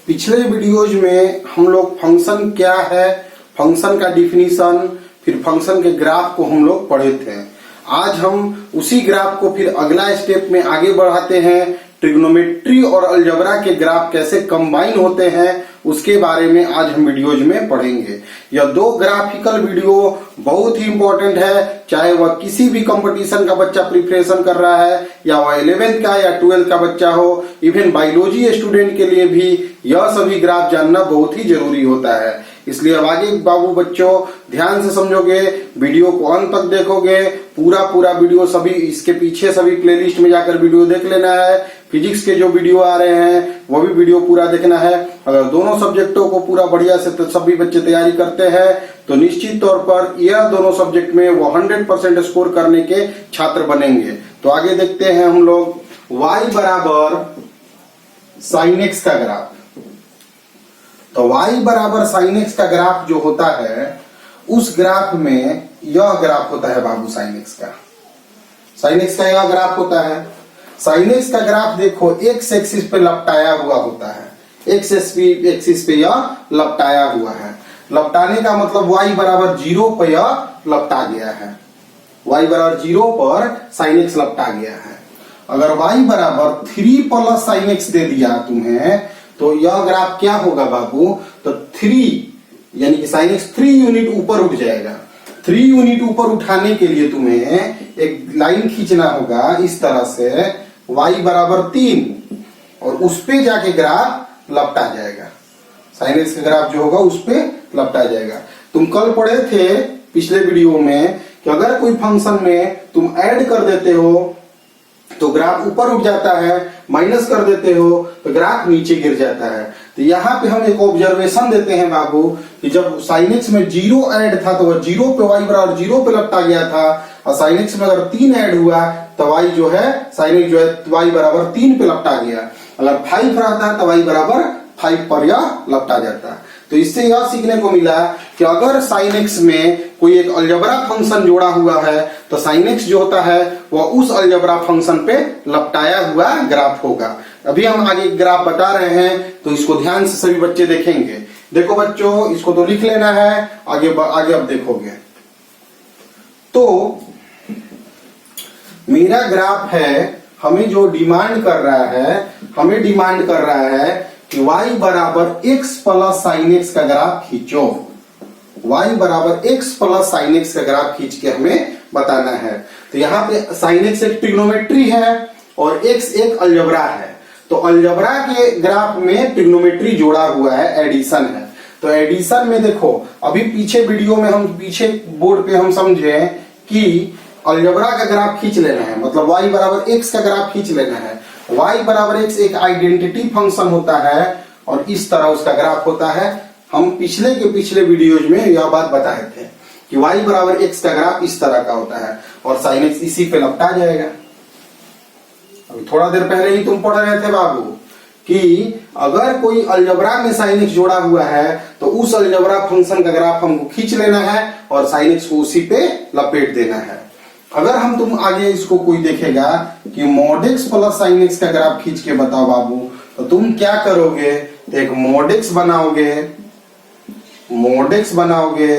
पिछले वीडियोज में हम लोग फंक्शन क्या है, फंक्शन का डिफिनीशन, फिर फंक्शन के ग्राफ को हम लोग पढ़े थे। आज हम उसी ग्राफ को फिर अगला स्टेप में आगे बढ़ाते हैं। ट्रिग्नोमेट्री और अलजेब्रा के ग्राफ कैसे कंबाइन होते हैं उसके बारे में आज हम वीडियोज में पढ़ेंगे। यह दो ग्राफिकल वीडियो बहुत ही इंपॉर्टेंट है, चाहे वह किसी भी कंपटीशन का बच्चा प्रिपरेशन कर रहा है या वह 11th का या 12th का बच्चा हो, इवन बायोलॉजी स्टूडेंट के लिए भी यह सभी ग्राफ जानना बहुत ही जरूरी होता है। इसलिए अब आगे बाबू बच्चों ध्यान से समझोगे, वीडियो को अंत तक देखोगे, पूरा वीडियो सभी इसके पीछे सभी प्लेलिस्ट में जाकर वीडियो देख लेना है। फिजिक्स के जो वीडियो आ रहे हैं वो भी वीडियो पूरा देखना है। अगर दोनों सब्जेक्टों को पूरा बढ़िया से तो सभी बच्चे तैयारी करते हैं तो निश्चित तौर पर यह दोनों सब्जेक्ट में वो 100% स्कोर करने के छात्र बनेंगे। तो आगे देखते हैं हम लोग y बराबर साइन एक्स का ग्राफ। तो y बराबर साइन एक्स का ग्राफ जो होता है उस ग्राफ में यह ग्राफ होता है बाबू साइन एक्स का। साइन एक्स का यह ग्राफ होता है। साइन एक्स का ग्राफ देखो एक्स एक्सिस पे लपटाया हुआ होता है। एक्स एक्सिस पे यह लपटाया हुआ है। लपटाने का मतलब y बराबर 0 पर यह लपटा गया है। y बराबर 0 पर साइन एक्स लपटा गया है। अगर y बराबर 3 प्लस साइन एक्स दे दिया तुम्हें तो यह ग्राफ क्या होगा बाबू? तो 3 यानी कि साइन एक्स 3 यूनिट ऊपर उठ जाएगा। 3 यूनिट ऊपर उठाने के लिए तुम्हें एक लाइन खींचना होगा इस तरह से, y बराबर 3 और उस पे जाके ग्राफ लपटा जाएगा। साइन एक्स का ग्राफ जो होगा उस पे लपटा जाएगा। तुम कल पढ़े थे पिछले वीडियो में कि अगर कोई फंक्शन में तुम ऐड कर देते हो तो ग्राफ ऊपर उठ जाता है, माइनस कर देते हो तो ग्राफ नीचे गिर जाता है। तो यहाँ पे हम एक ऑब्जर्वेशन देते हैं बाबू कि जब साइन एक्स में 0 ऐड था तो वह 0 पे y बराबर 0 पे लपटा गया था, और साइन एक्स में अगर 3 ऐड हुआ तो y जो है साइन एक्स जो है y बराबर 3 पे लपटा गया। अगर 5 रहता तो y बराबर 5 पर यह लपटा जाता। तो इससे यह सीखने को मिला कि अगर साइन एक्स में कोई एक अलजेब्रा फंक्शन जोड़ा हुआ है तो साइन एक्स जो होता है वह उस अलजेब्रा फंक्शन पे लपटाया हुआ ग्राफ होगा। अभी हम आगे ग्राफ बता रहे हैं तो इसको ध्यान से सभी बच्चे देखेंगे। देखो बच्चों, इसको तो लिख लेना है, आगे अब देखोगे। तो मेरा ग्राफ है, हमें जो डिमांड कर रहा है, हमें डिमांड कर रहा है कि y बराबर x प्लस साइन एक्स का ग्राफ खींचो। y बराबर x प्लस साइन एक्स का ग्राफ खींच के हमें बताना है। तो यहाँ पे साइन एक्स एक ट्रिग्नोमेट्री है और x एक अलजेब्रा है। तो अलजेब्रा के ग्राफ में ट्रिग्नोमेट्री जोड़ा हुआ है, एडिशन है। तो एडिशन में देखो, अभी पीछे वीडियो में हम पीछे बोर्ड पे हम समझे कि अलजेब्रा का ग्राफ खींच लेना है, मतलब y बराबर x का ग्राफ खींच लेना है। y बराबर x एक आइडेंटिटी फंक्शन होता है और इस तरह उसका ग्राफ होता है। हम पिछले वीडियोज में यह बात बताए थे कि y बराबर x का ग्राफ इस तरह का होता है और साइन एक्स इसी पे लपटा जाएगा। अभी थोड़ा देर पहले ही तुम पढ़ रहे थे बाबू कि अगर कोई अलजेब्रा में साइन एक्स जोड़ा हुआ है तो उस अलजेब्रा फंक्शन का ग्राफ हमको खींच लेना है और साइन एक्स को उसी पे लपेट देना है। अगर हम तुम आगे इसको कोई देखेगा कि mod x plus sine x का ग्राफ खींच के बताओ बाबू, तो तुम क्या करोगे? एक मॉड एक्स बनाओगे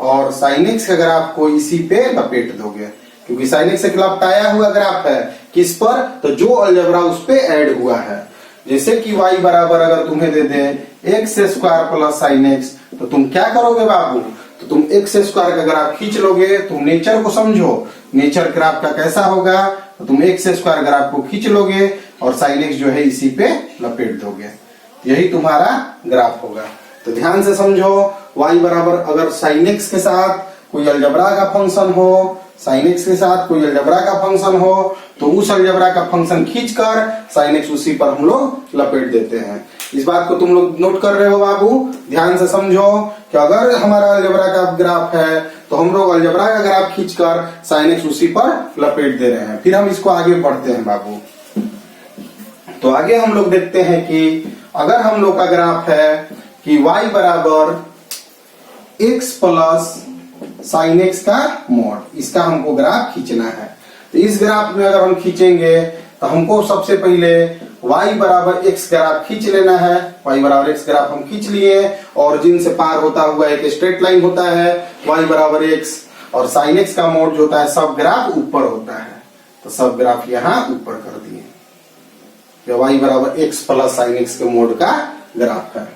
और साइन एक्स का ग्राफ को इसी पे लपेट दोगे, क्योंकि साइन एक्स का लपटाया हुआ ग्राफ है किस पर? तो जो अलजेब्रा उस पे ऐड हुआ है। जैसे कि y बराबर अगर तुम्हें दे दे X square plus sine X, तो तुम क्या करोगे बाबू? तो तुम एक्स स्क्वायर का ग्राफ खींच लोगे। तुम नेचर को समझो, नेचर ग्राफ का कैसा होगा? तो तुम एक्स स्क्वायर ग्राफ को खींच लोगे और साइन एक्स जो है इसी पे लपेट दोगे। यही तुम्हारा ग्राफ होगा। तो ध्यान से समझो, y बराबर अगर साइन एक्स के साथ कोई अलजेब्रा का फंक्शन हो, साइन एक्स के साथ कोई अलजेब्रा का फंक्शन हो तो उस अलजेब्रा का फंक्शन खींचकर साइन एक्स उसी पर हम लोग लपेट देते हैं। इस बात को तुम लोग नोट कर रहे हो बाबू, ध्यान से समझो कि अगर हमारा अलजेब्रा का ग्राफ है तो हम लोग अलजेब्रा का ग्राफ खींचकर साइन एक्स उसी पर लपेट दे रहे हैं। फिर हम इसको आगे बढ़ते हैं बाबू। तो आगे हम लोग देखते हैं कि अगर हम लोग का ग्राफ है कि y बराबर x प्लस साइन एक्स का मॉड, इसका हमको ग्राफ खींचना है। तो इस ग्राफ में अगर हम खींचेंगे तो हमको सबसे पहले y बराबर x ग्राफ खींच लेना है। y बराबर x ग्राफ हम खींच लिए, ऑरिजिन से पार होता हुआ एक स्ट्रेट लाइन होता है y बराबर x, और साइन x का मोड जो होता है सब ग्राफ ऊपर होता है, तो सब ग्राफ यहाँ ऊपर कर दिए। y बराबर x प्लस साइन x के मोड का ग्राफ है।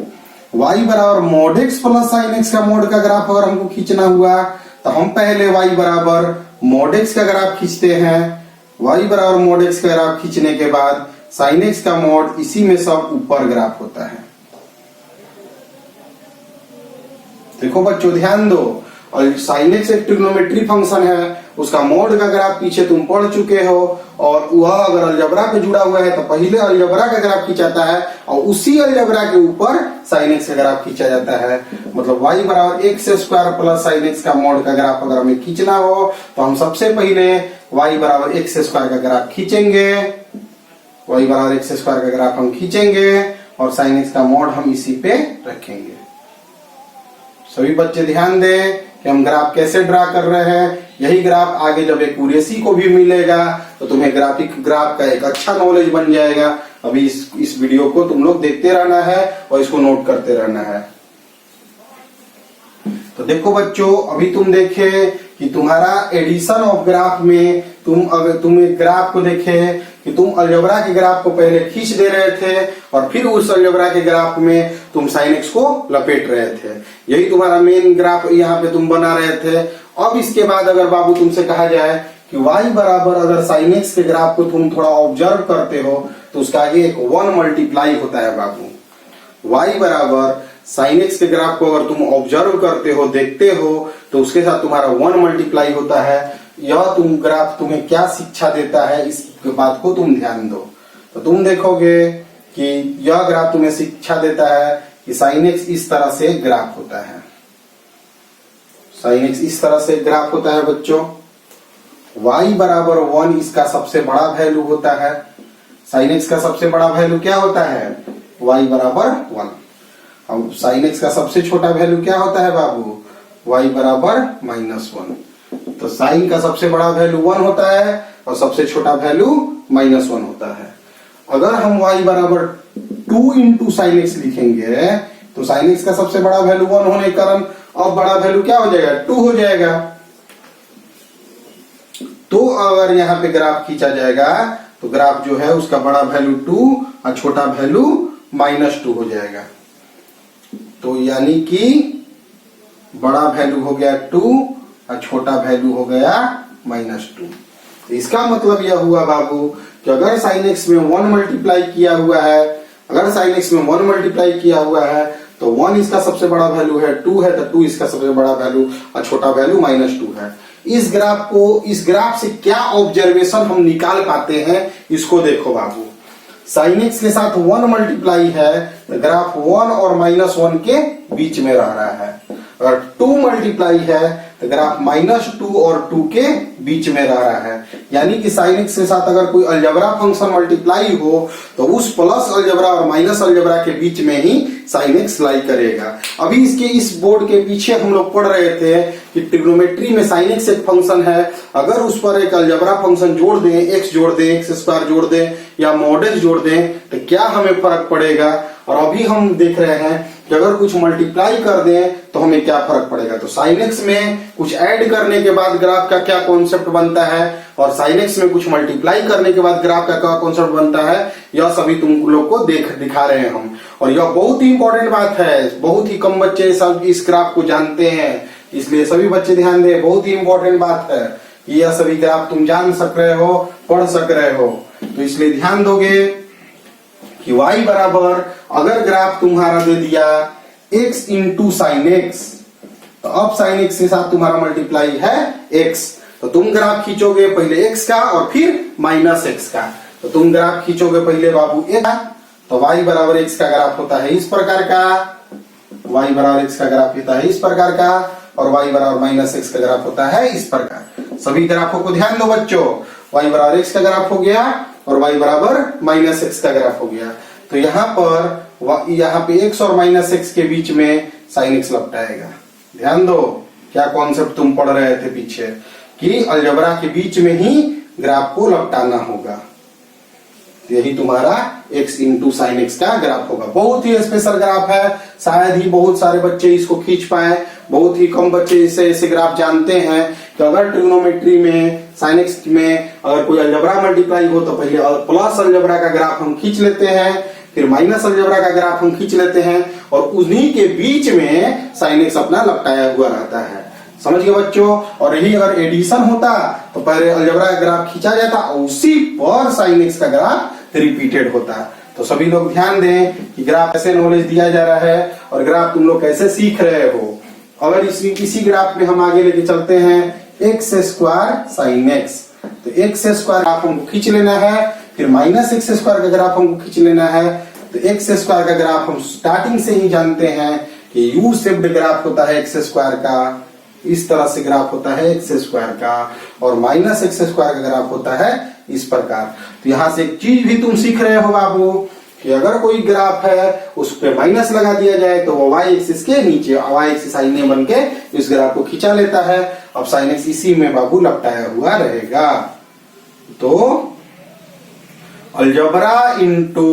y बराबर mode x plus sign x का मोड का ग्राफ अगर हमको खींचना हुआ तो हम पहले y बराबर मोड x का ग्राफ खींचते हैं। y बराबर मोड x का ग्राफ खींचने के बाद साइन x का मोड इसी में सब ऊपर ग्राफ होता है। देखो बच्चों ध्यान दो, और साइन x एक ट्रिग्नोमेट्री फंक्शन है, उसका मोड का ग्राफ पीछे तुम पढ़ चुके हो, और वह अगर अलजबरा पे जुड़ा हुआ है तो पहले अलजबरा का ग्राफ खींचा जाता है और उसी अलजबरा के ऊपर साइन x का ग्राफ खींचा जाता है। मतलब y बराबर x square plus sign x का मोड का ग्राफ अगर हमें खींचना हो तो हम सबसे पहले y बराबर x स्क्वायर का ग्राफ खींचेंगे, y बराबर x स्क्वायर का ग्राफ हम खींचेंगे और साइन x का मोड हम इसी पे रखेंगे। सभी बच्चे ध्यान दें कि हम ग्राफ कैसे ड्रा कर रहे हैं। यही ग्राफ आगे जब एक्यूरेसी को भी मिलेगा तो तुम्हें ग्राफ का एक अच्छा नॉलेज बन जाएगा। अभी इस वीडियो को तुम लोग देखते रहना है और इसको नोट करते रहना है। तो देखो बच्चों, अभी तुम देखे कि तुम्हारा एडिशन ऑफ ग्राफ में तुम एक ग्राफ को देखे कि तुम अलजबरा के ग्राफ को पहले खींच दे रहे थे और फिर उस अलजबरा के ग्राफ में तुम साइन x को लपेट रहे थे। यही तुम्हारा मेन ग्राफ यहाँ पे तुम बना रहे थे। अब इसके बाद अगर बाबू तुमसे कहा जाए कि y बराबर अगर साइन x के ग्राफ को तुम थोड़ा ऑब्जर्व करते हो तो उसका आगे एक 1 मल्टीप्लाई होता है बाबू। y बराबर साइन x के ग्राफ को अगर तुम ऑब्जर्व करते हो, देखते हो, तो उसके साथ तुम्हारा 1 मल्टीप्लाई होता है। यह ग्राफ तुम्हें क्या शिक्षा देता है इस बात को तुम ध्यान दो। तो तुम देखोगे कि यह ग्राफ तुम्हें शिक्षा देता है कि साइन x इस तरह से ग्राफ होता है। साइन x इस तरह से ग्राफ होता है बच्चों। y बराबर 1 इसका सबसे बड़ा वैल्यू होता है। साइन x का सबसे बड़ा वैल्यू क्या होता है? y बराबर 1। अब साइन x का सबसे छोटा वैल्यू क्या होता है बाबू? y बराबर -1। तो साइन का सबसे बड़ा वैल्यू 1 होता है और सबसे छोटा वैल्यू -1 होता है। अगर हम y बराबर 2 इंटू साइन x लिखेंगे तो साइन x का सबसे बड़ा वैल्यू 1 होने के कारण अब बड़ा वैल्यू क्या हो जाएगा? 2 हो जाएगा। तो अगर यहाँ पे ग्राफ खींचा जाएगा तो ग्राफ जो है उसका बड़ा वैल्यू 2 और छोटा वैल्यू -2 हो जाएगा। तो यानी कि बड़ा वैल्यू हो गया 2 और छोटा वैल्यू हो गया -2। तो इसका मतलब यह हुआ बाबू कि अगर साइन x में 1 मल्टीप्लाई किया हुआ है, अगर साइन x में 1 मल्टीप्लाई किया हुआ है तो 1 इसका सबसे बड़ा वैल्यू है, 2 है तो 2 इसका सबसे बड़ा वैल्यू और छोटा वैल्यू -2 है। इस ग्राफ से क्या ऑब्जर्वेशन हम निकाल पाते हैं इसको देखो बाबू। साइन x के साथ 1 मल्टीप्लाई है तो ग्राफ 1 और -1 के बीच में रह रहा है। अगर 2 मल्टीप्लाई है तो ग्राफ -2 और 2 के बीच में रह रहा है। यानी कि साइन x के साथ अगर कोई अलजबरा फंक्शन मल्टीप्लाई हो तो उस प्लस अलजबरा और माइनस अलजबरा के बीच में ही साइन x लाई करेगा। अभी इसके इस बोर्ड के पीछे हम लोग पढ़ रहे थे कि ट्रिग्नोमेट्री में साइन x एक फंक्शन है, अगर उस पर एक अलजबरा फंक्शन जोड़ दें, x जोड़ दें, x स्क्वायर जोड़ दें या मॉड x जोड़ दें तो क्या हमें फर्क पड़ेगा। और अभी हम देख रहे हैं कि अगर कुछ मल्टीप्लाई कर दें तो हमें क्या फर्क पड़ेगा। तो साइन x में कुछ ऐड करने के बाद ग्राफ का क्या कॉन्सेप्ट बनता है और साइन x में कुछ मल्टीप्लाई करने के बाद ग्राफ का क्या कॉन्सेप्ट बनता है, यह सभी तुम लोग को दिखा रहे हैं हम। और यह बहुत ही इंपॉर्टेंट बात है, बहुत ही कम बच्चे सब इस ग्राफ को जानते हैं, इसलिए सभी बच्चे ध्यान दें। बहुत ही इंपॉर्टेंट बात है कि यह सभी ग्राफ तुम जान सक रहे हो, पढ़ सक रहे हो, तो इसलिए ध्यान दोगे कि y बराबर अगर ग्राफ तुम्हारा दे दिया x इंटू साइन x, तो अब साइन x के साथ तुम्हारा मल्टीप्लाई है x, तो तुम ग्राफ खींचोगे पहले x का और फिर -x का। तो तुम ग्राफ खींचोगे पहले बाबू x, तो y बराबर x का ग्राफ होता है इस प्रकार का, y बराबर x का ग्राफ होता है इस प्रकार का, और y बराबर -x का ग्राफ होता है इस प्रकार। सभी ग्राफों को ध्यान दो बच्चों, y बराबर x का ग्राफ हो गया और y बराबर -x का ग्राफ हो गया। तो यहाँ पे x और -x के बीच में साइन x लपटाएगा। ध्यान दो क्या कॉन्सेप्ट तुम पढ़ रहे थे पीछे कि अलजबरा के बीच में ही ग्राफ को लपटाना होगा। यही तुम्हारा x इंटू साइन एक्स का ग्राफ होगा। बहुत ही स्पेशल ग्राफ है, शायद ही बहुत सारे बच्चे इसको खींच पाए, बहुत ही कम बच्चे इसे ऐसे ग्राफ जानते हैं कि अगर ट्रिग्नोमेट्री में साइन एक्स में अगर कोई अलजेब्रा मल्टीप्लाई हो तो पहले प्लस अलजेब्रा का ग्राफ हम खींच लेते हैं, फिर माइनस अलजेब्रा का ग्राफ हम खींच लेते हैं और उन्हीं के बीच में साइन एक्स अपना लपटाया हुआ रहता है। समझ गए बच्चों? और यही अगर एडिशन होता तो पहले अलजेब्रा का ग्राफ खींचा जाता और उसी पर साइन एक्स का ग्राफ रिपीटेड होता। तो सभी लोग ध्यान दें कि ग्राफ कैसे नॉलेज दिया जा रहा है और ग्राफ तुम लोग कैसे सीख रहे हो। अगर इसी ग्राफ में हम आगे लेके चलते हैं एक्स स्क्वायर साइन एक्स, तो एक्स स्क्वायर ग्राफ हमको खींच लेना है, फिर माइनस एक्स स्क्वायर का ग्राफ हमको खींच लेना है। तो एक्स स्क्वायर का ग्राफ हम स्टार्टिंग से ही जानते हैं कि यू शेप्ड ग्राफ होता है एक्स स्क्वायर का, इस तरह से ग्राफ होता है एक्स स्क्वायर का, और माइनस एक्स स्क्वायर का ग्राफ होता है इस प्रकार। तो यहां से एक चीज भी तुम सीख रहे हो बाबू कि अगर कोई ग्राफ है उस पे माइनस लगा दिया जाए तो वो वाई एक्सिस के नीचे वाई एक्सिस साइन ए बन के इस ग्राफ को खींचा लेता है। अब साइन एक्स इसी में बाबू लपटाया हुआ रहेगा। तो अलजेब्रा इनटू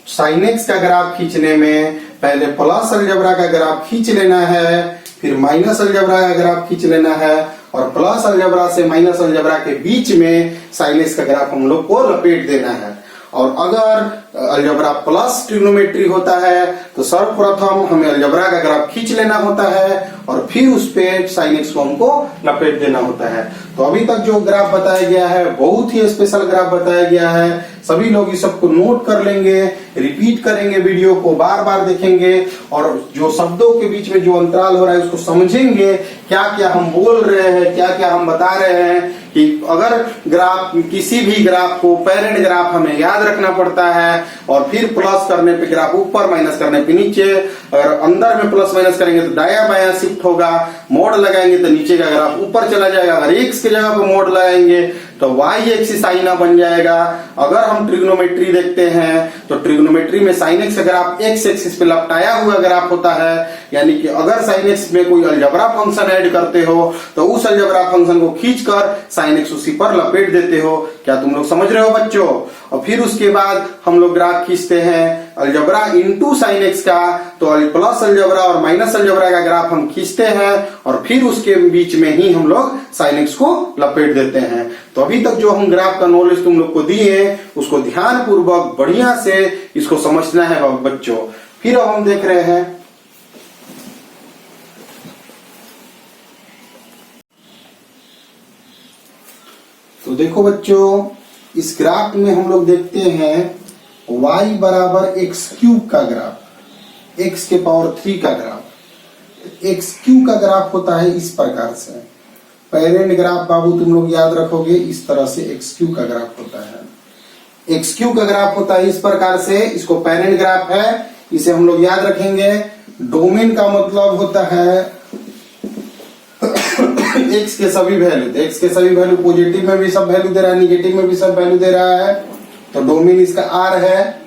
साइन एक्स का ग्राफ खींचने में पहले प्लस अलजेब्रा का ग्राफ खींच लेना है, फिर माइनस अलजेब्रा का ग्राफ खींच लेना है और प्लस अलजेब्रा से माइनस अलजेब्रा के बीच में साइन एक्स का ग्राफ हम लोग को लपेट देना है। और अगर अलजेब्रा प्लस ट्रिग्नोमेट्री होता है तो सर्वप्रथम हमें अलजेब्रा का ग्राफ खींच लेना होता है और फिर उस पे साइन एक्स को हमको लपेट देना होता है। तो अभी तक जो ग्राफ बताया गया है बहुत ही स्पेशल ग्राफ बताया गया है। सभी लोग इस सबको नोट कर लेंगे, रिपीट करेंगे, वीडियो को बार बार देखेंगे और जो शब्दों के बीच में जो अंतराल हो रहा है उसको समझेंगे, क्या क्या हम बोल रहे हैं, क्या क्या हम बता रहे हैं। कि अगर ग्राफ किसी भी ग्राफ को पेरेंट ग्राफ हमें याद रखना पड़ता है और फिर प्लस करने पे ग्राफ ऊपर, माइनस करने पे नीचे, अगर अंदर में प्लस माइनस करेंगे तो दाया बाया शिफ्ट होगा, मोड़ लगाएंगे तो नीचे का ग्राफ ऊपर चला जाएगा, अगर एक्स की जगह पे मोड़ लगाएंगे तो वाई एक्सिस आईना बन जाएगा। अगर हम ट्रिग्नोमेट्री देखते हैं तो ट्रिग्नोमेट्री में साइन एक्स का ग्राफ एक्स एक्सिस पे लपटाया हुआ ग्राफ होता है, यानी कि अगर साइन एक्स में कोई अलजेब्रा फंक्शन ऐड करते हो तो उस अलजेब्रा फंक्शन को खींचकर साइन एक्स उसी पर लपेट देते हो। क्या तुम लोग समझ रहे हो बच्चों? और फिर उसके बाद हम लोग ग्राफ खींचते हैं अलजेब्रा इनटू साइन एक्स का, तो प्लस अलजेब्रा और माइनस अलजेब्रा का ग्राफ हम खींचते हैं और फिर उसके बीच में ही हम लोग साइन एक्स को लपेट देते हैं। तो अभी तक जो हम ग्राफ का नॉलेज तुम लोग को दिए उसको ध्यान पूर्वक बढ़िया से इसको समझना है बच्चों। फिर अब हम देख रहे हैं तो देखो बच्चों, इस ग्राफ में हम लोग देखते हैं y बराबर एक्स क्यूब का ग्राफ, x के पावर 3 का ग्राफ। एक्स क्यूब का ग्राफ होता है इस प्रकार से। पेरेंट ग्राफ बाबू तुम लोग याद रखोगे इस तरह से एक्स क्यूब का ग्राफ होता है। एक्स क्यूब का ग्राफ होता है इस प्रकार से, इसको पेरेंट ग्राफ है, इसे हम लोग याद रखेंगे। डोमेन का मतलब होता है एक्स के सभी वैल्यू, एक्स के सभी वैल्यू, पॉजिटिव में भी सब वैल्यू दे रहा है, निगेटिव में भी सब वैल्यू दे रहा है, तो डोमेन इसका आर है।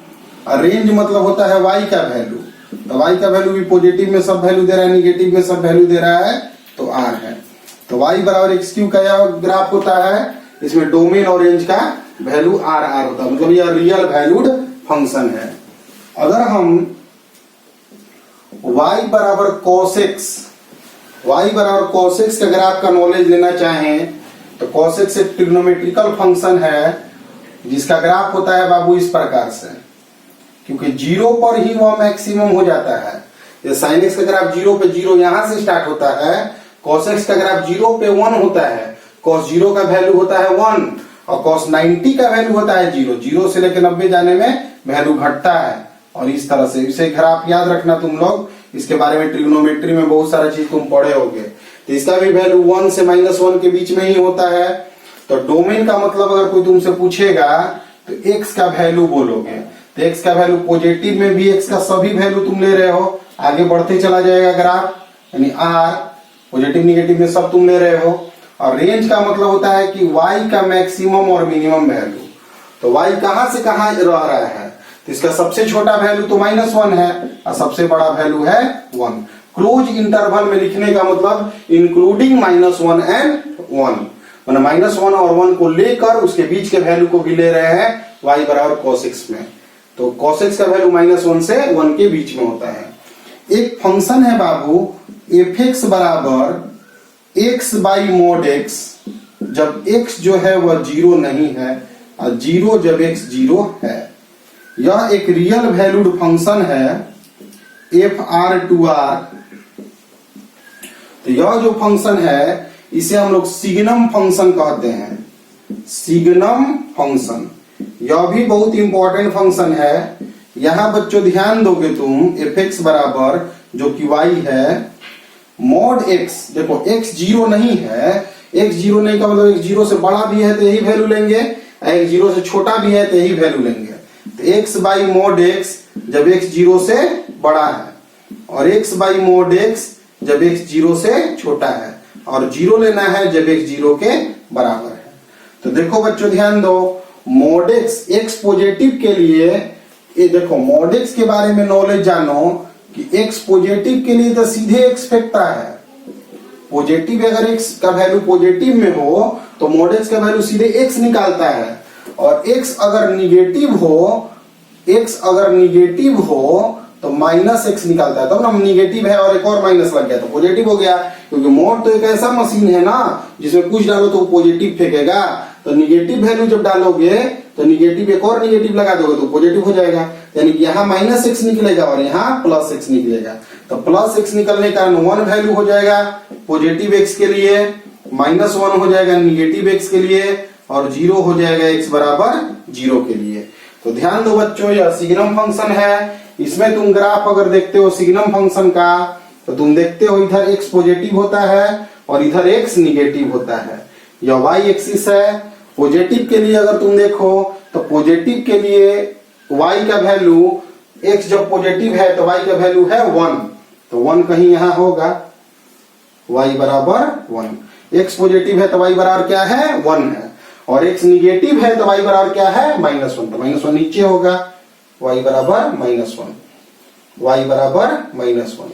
और रेंज मतलब होता है वाई का वैल्यू, तो वाई का वैल्यू भी पॉजिटिव में सब वैल्यू दे रहा है, निगेटिव में सब वैल्यू दे रहा है, तो आर है। तो वाई बराबर एक्स क्यूब का ग्राफ होता है, इसमें डोमेन और रेंज का वैल्यू आर आर होता है, मतलब यह रियल वैल्यूड फंक्शन है। अगर हम y बराबर cos x, y बराबर cos x का ग्राफ का नॉलेज लेना चाहें तो cos x एक ट्रिग्नोमेट्रिकल फंक्शन है जिसका ग्राफ होता है बाबू इस प्रकार से, क्योंकि जीरो पर ही वह मैक्सिमम हो जाता है। ये साइन एक्स का ग्राफ जीरो पे जीरो यहां से स्टार्ट होता है, cos x का ग्राफ जीरो पे 1 होता है, cos 0 का वैल्यू होता है 1 और cos 90 का वैल्यू होता है 0। 0 से लेकर 90 जाने में वैल्यू घटता है और इस तरह से इसे ग्राफ याद रखना तुम लोग। इसके बारे में ट्रिग्नोमेट्री में बहुत सारा चीज तुम पढ़े होगे। तो इसका भी वैल्यू 1 से -1 के बीच में ही होता है। तो डोमेन का मतलब अगर कोई तुमसे पूछेगा तो x का वैल्यू बोलोगे, तो x का वैल्यू पॉजिटिव में भी x का सभी वैल्यू तुम ले रहे हो, आगे बढ़ते चला जाएगा ग्राफ, यानी r पॉजिटिव निगेटिव में सब तुम ले रहे हो। और रेंज का मतलब होता है कि y का मैक्सिमम और मिनिमम वैल्यू, तो y कहां से कहां रह रहा है, तो इसका सबसे छोटा वैल्यू तो -1 है और सबसे बड़ा वैल्यू है 1। क्लोज इंटरवल में लिखने का मतलब इंक्लूडिंग -1 एंड 1, मतलब -1 और 1 को लेकर उसके बीच के वैल्यू को भी ले रहे हैं y बराबर cos x में। तो cos x का वैल्यू -1 से 1 के बीच में होता है। एक फंक्शन है बाबू f(x) बराबर x बाई mod x, जब x जो है वह 0 नहीं है और 0 जब x 0 है। यह एक रियल वैल्यूड फंक्शन है f(r)(2r). तो यह जो फंक्शन है इसे हम लोग सिग्नम फंक्शन कहते हैं। सिग्नम फंक्शन यह भी बहुत इंपॉर्टेंट फंक्शन है। यहां बच्चों ध्यान दोगे तुम f(x) बराबर जो कि y है mod x, देखो x 0 नहीं है, x 0 नहीं का मतलब x 0 से बड़ा भी है तो यही वैल्यू लेंगे, x 0 से छोटा भी है तो यही वैल्यू लेंगे। तो x बाई mod x जब x 0 से बड़ा है और x बाई mod x जब x 0 से छोटा है, और 0 लेना है जब x 0 के बराबर है। तो देखो बच्चों ध्यान दो, mod x पॉजिटिव के लिए, ये देखो mod x के बारे में नॉलेज जानो कि x पॉजिटिव के लिए तो सीधे x फेंकता है। पॉजिटिव अगर x का वैल्यू पॉजिटिव में हो तो mod x का वैल्यू सीधे x निकालता है, और x अगर निगेटिव हो तो -x निकालता है। तब ना निगेटिव है और एक और माइनस लग गया तो पॉजिटिव हो गया, क्योंकि मोड तो एक ऐसा मशीन है ना जिसमें कुछ डालो तो पॉजिटिव फेंकेगा। तो निगेटिव वैल्यू जब डालोगे तो निगेटिव एक और निगेटिव लगा दोगे तो पॉजिटिव हो जाएगा, यानी कि यहाँ -x निकलेगा और यहाँ +x निकलेगा। तो +x निकलने का 1 वैल्यू हो जाएगा पॉजिटिव x के लिए, -1 हो जाएगा निगेटिव x के लिए, और 0 हो जाएगा x बराबर 0 के लिए। तो ध्यान दो बच्चों, यह सिग्नम फंक्शन है। इसमें तुम ग्राफ अगर देखते हो सिग्नम फंक्शन का तो तुम देखते हो इधर x पॉजिटिव होता है और इधर x निगेटिव होता है। यह y एक्सिस है। पॉजिटिव के लिए अगर तुम देखो तो पॉजिटिव के लिए y का वैल्यू, x जब पॉजिटिव है तो y का वैल्यू है 1, तो 1 कहीं यहां होगा, y बराबर 1। x पॉजिटिव है तो y बराबर क्या है 1 है, और x निगेटिव है तो y बराबर क्या है -1, तो -1 नीचे होगा, y बराबर -1, y बराबर -1।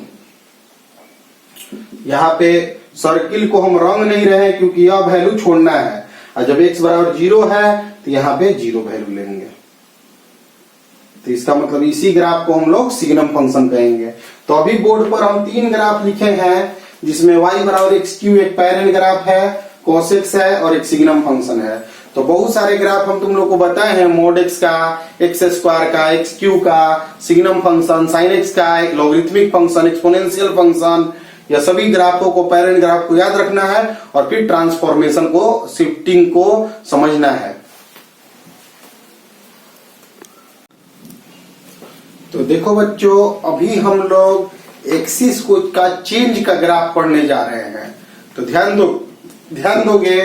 यहाँ पे सर्किल को हम रंग नहीं रहे क्योंकि यह वैल्यू छोड़ना है, और जब x बराबर 0 है तो यहाँ पे 0 वैल्यू लेंगे। तो इसका मतलब इसी ग्राफ को हम लोग सिग्नम फंक्शन कहेंगे। तो अभी बोर्ड पर हम 3 ग्राफ लिखे हैं जिसमें y बराबर x3 एक पैरेलल ग्राफ है, cos x है और एक सिग्नम फंक्शन है। तो बहुत सारे ग्राफ हम तुम लोग को बताए हैं, mod x का, x² का, x3 का, सिग्नम फंक्शन, sin x का, एक लॉगरिथमिक फंक्शन, एक्सपोनेंशियल फंक्शन। यह सभी ग्राफों को, पैरेलल ग्राफ को याद रखना है और फिर ट्रांसफॉर्मेशन को, शिफ्टिंग को समझना है। तो देखो बच्चों, अभी हम लोग एक्सिस को का चेंज का ग्राफ पढ़ने जा रहे हैं। तो ध्यान दोगे,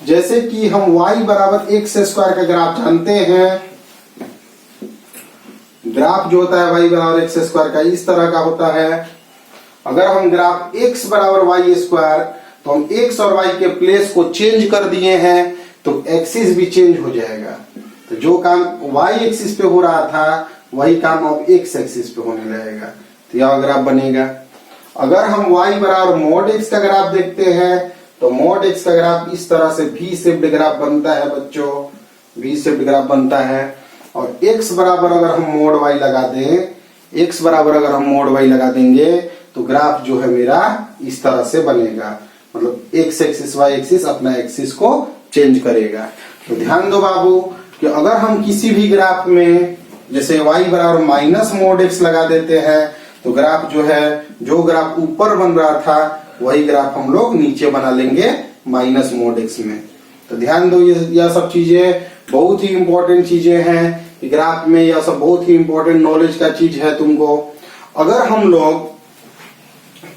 जैसे कि हम y बराबर x² का ग्राफ जानते हैं। ग्राफ जो होता है y बराबर x² का इस तरह का होता है। अगर हम ग्राफ x बराबर y² तो हम x और y के प्लेस को चेंज कर दिए हैं तो एक्सिस भी चेंज हो जाएगा। तो जो काम y एक्सिस पे हो रहा था वही काम अब x एक्सिस पे होने लगेगा, तो यह ग्राफ बनेगा। अगर हम y बराबर mod x का ग्राफ देखते हैं तो mod x का ग्राफ इस तरह से V शेप्ड ग्राफ बनता है बच्चों, V शेप्ड ग्राफ बनता है। और x बराबर अगर हम mod y लगा दें, x बराबर अगर हम mod y लगा देंगे तो ग्राफ जो है मेरा इस तरह से बनेगा, मतलब x एक्सिस y एक्सिस अपना एक्सिस को चेंज करेगा। तो ध्यान दो बाबू कि अगर हम किसी भी ग्राफ में जैसे y बराबर -mod x लगा देते हैं तो ग्राफ जो है, जो ग्राफ ऊपर बन रहा था वही ग्राफ हम लोग नीचे बना लेंगे -mod x में। तो ध्यान दो, यह सब चीजें बहुत ही इंपॉर्टेंट चीजें हैं ग्राफ में, यह सब बहुत ही इंपॉर्टेंट नॉलेज का चीज है तुमको। अगर हम लोग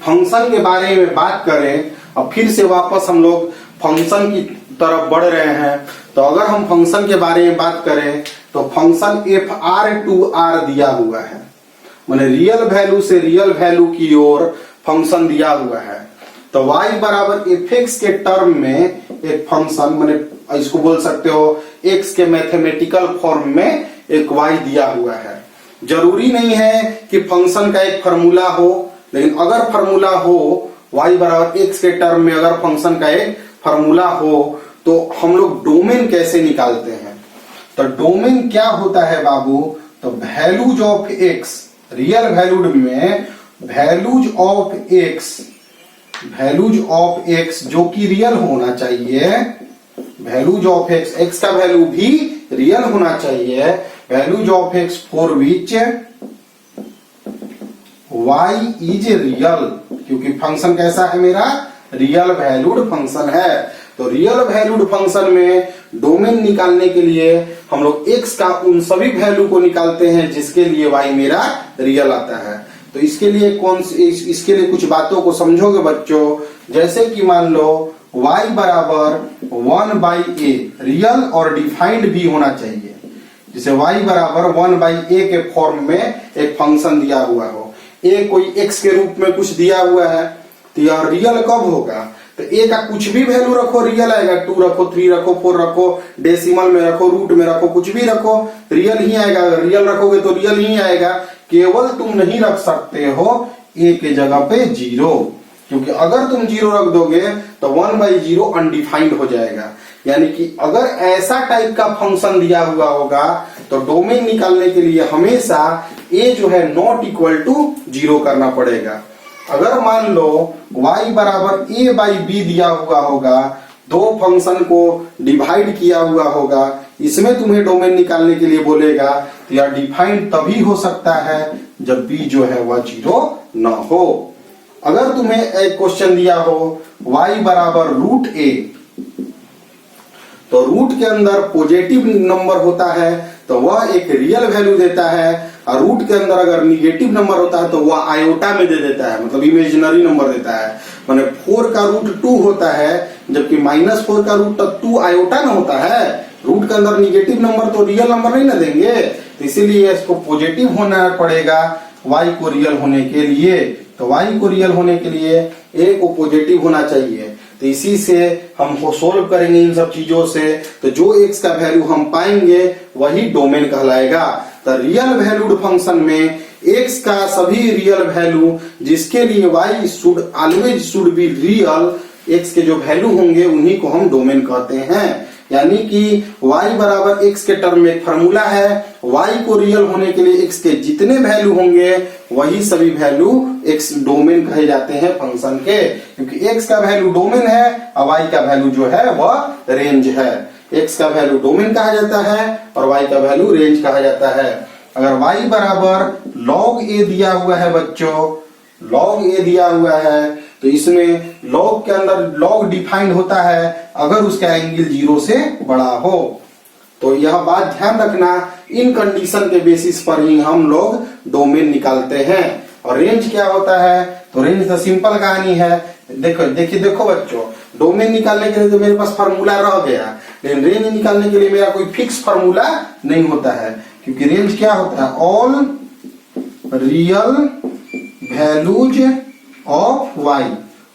फंक्शन के बारे में बात करें और फिर से वापस हम लोग फंक्शन की तरफ बढ़ रहे हैं, तो अगर हम फंक्शन के बारे में बात करें तो फंक्शन f(r)(2r) दिया हुआ है, माने रियल वैल्यू से रियल वैल्यू की ओर फंक्शन दिया हुआ है। तो y बराबर f(x) के टर्म में एक फंक्शन, माने इसको बोल सकते हो x के मैथमेटिकल फॉर्म में एक y दिया हुआ है। जरूरी नहीं है कि फंक्शन का एक फार्मूला हो, लेकिन अगर फार्मूला हो y बराबर x के टर्म में, अगर फंक्शन का एक फार्मूला हो तो हम लोग डोमेन कैसे निकालते हैं। तो डोमेन क्या होता है बाबू, तो values of x, real valued में वैल्यूज ऑफ एक्स जो कि रियल होना चाहिए, वैल्यूज ऑफ एक्स, एक्स का वैल्यू भी रियल होना चाहिए, values of x for which y is real, क्योंकि फंक्शन कैसा है मेरा, रियल वैल्यूड फंक्शन है। तो रियल वैल्यूड फंक्शन में डोमेन निकालने के लिए हम लोग x का उन सभी वैल्यू को निकालते हैं जिसके लिए y मेरा रियल आता है। तो इसके लिए इसके लिए कुछ बातों को समझोगे बच्चों, जैसे कि मान लो y बराबर 1/a रियल और डिफाइंड भी होना चाहिए, जिसे y बराबर 1/a के फॉर्म में एक फंक्शन दिया हुआ हो, a कोई x के रूप में कुछ दिया हुआ है, तो यह रियल कब होगा, तो a का कुछ भी वैल्यू रखो रियल आएगा, 2 रखो, 3 रखो, 4 रखो, डेसिमल में रखो, रूट में रखो, कुछ भी रखो रियल ही आएगा। अगर रियल रखोगे तो रियल ही आएगा, केवल तुम नहीं रख सकते हो a के जगह पे 0, क्योंकि अगर तुम 0 रख दोगे तो 1/0 अनडिफाइंड हो जाएगा। यानी कि अगर ऐसा टाइप का फंक्शन दिया हुआ होगा तो डोमेन निकालने के लिए हमेशा a जो है नॉट इक्वल टू 0 करना पड़ेगा। अगर मान लो y बराबर a/b दिया हुआ होगा, दो फंक्शन को डिवाइड किया हुआ होगा, इसमें तुम्हें डोमेन निकालने के लिए बोलेगा, तो यह डिफाइंड तभी हो सकता है जब b जो है वह 0 न हो। अगर तुम्हें एक क्वेश्चन दिया हो y बराबर √a, तो रूट के अंदर पॉजिटिव नंबर होता है तो वह एक रियल वैल्यू देता है, और रूट के अंदर अगर निगेटिव नंबर होता है तो वह आयोटा में दे देता है, मतलब इमेजिनरी नंबर देता है। माने 4 का रूट 2 होता है, जबकि -4 का रूट 2 आयोटा ना होता है। रूट के अंदर निगेटिव नंबर तो रियल नंबर नहीं ना देंगे, तो इसीलिए इसको पॉजिटिव होना पड़ेगा y को रियल होने के लिए। तो y को रियल होने के लिए a को पॉजिटिव होना चाहिए। तो इसी से हम सोल्व करेंगे इन सब चीजों से, तो जो x का वैल्यू हम पाएंगे वही डोमेन कहलाएगा। तो रियल वैल्यूड फंक्शन में x का सभी रियल वैल्यू जिसके लिए y should always should be real, x के जो वैल्यू होंगे उन्हीं को हम डोमेन कहते हैं। यानी कि y बराबर x के टर्म में एक फॉर्मूला है, y को रियल होने के लिए x के जितने वैल्यू होंगे वही सभी वैल्यू x डोमेन कहे जाते हैं फंक्शन के, क्योंकि x का वैल्यू डोमेन है और y का वैल्यू जो है वह रेंज है। x का वैल्यू डोमेन कहा जाता है और y का वैल्यू रेंज कहा जाता है। अगर y बराबर log a दिया हुआ है बच्चों, log a दिया हुआ है, तो इसमें log के अंदर log डिफाइंड होता है अगर उसका एंगल 0 से बड़ा हो। तो यह बात ध्यान रखना, इन कंडीशन के बेसिस पर ही हम लोग डोमेन निकालते हैं। और रेंज क्या होता है, तो रेंज तो सिंपल कहानी है। देखो बच्चों, डोमेन निकालने के लिए तो मेरे पास फार्मूला रह गया, लेकिन रेंज निकालने के लिए मेरा कोई फिक्स फार्मूला नहीं होता है, क्योंकि रेंज क्या होता है, all real values of y,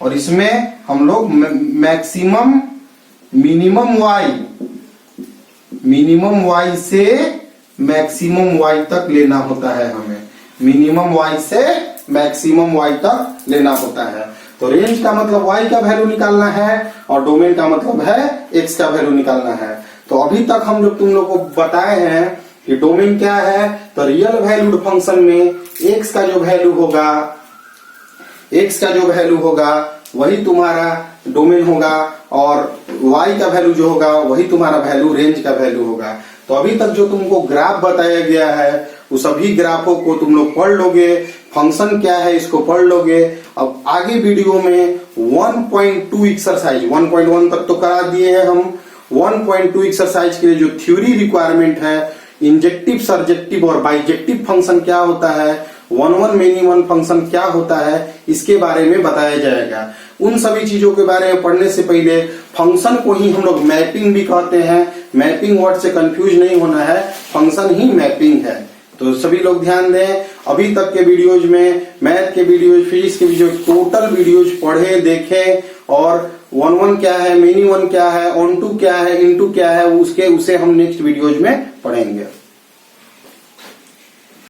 और इसमें हम लोग मैक्सिमम मिनिमम y से मैक्सिमम y तक लेना होता है, हमें मिनिमम y से मैक्सिमम y तक लेना होता है। तो रेंज का मतलब y का वैल्यू निकालना है और डोमेन का मतलब है x का वैल्यू निकालना है। तो अभी तक हम लोग तुम लोग को बताए हैं कि डोमेन क्या है, तो रियल वैल्यूड फंक्शन में x का जो वैल्यू होगा वही तुम्हारा डोमेन होगा, और y का वैल्यू जो होगा वही तुम्हारा वैल्यू रेंज का वैल्यू होगा। तो अभी तक जो तुमको ग्राफ बताया गया है वो सभी ग्राफों को तुम लोग पढ़ लोगे, फंक्शन क्या है इसको पढ़ लोगे। अब आगे वीडियो में 1.2 एक्सरसाइज, 1.1 तक तो करा दिए हैं हम, 1.2 एक्सरसाइज के लिए जो थ्योरी रिक्वायरमेंट है, इंजेक्टिव, सर्जेक्टिव और बाइजेक्टिव फंक्शन क्या होता है, 1 मेनी 1 फंक्शन क्या होता है, इसके बारे में बताया जाएगा। उन सभी चीजों के बारे में पढ़ने से पहले फंक्शन को ही हम लोग मैपिंग भी कहते हैं। मैपिंग वर्ड से कंफ्यूज नहीं होना है, फंक्शन ही मैपिंग है। तो सभी लोग ध्यान दें, अभी तक के वीडियोज में मैथ के वीडियोज, फिजिक्स के वीडियोज, टोटल वीडियोज पढ़े देखें, और 1 क्या है, मेनी 1 क्या है, ऑन टू क्या है, इनटू क्या है, उसे हम नेक्स्ट वीडियोज में पढ़ेंगे।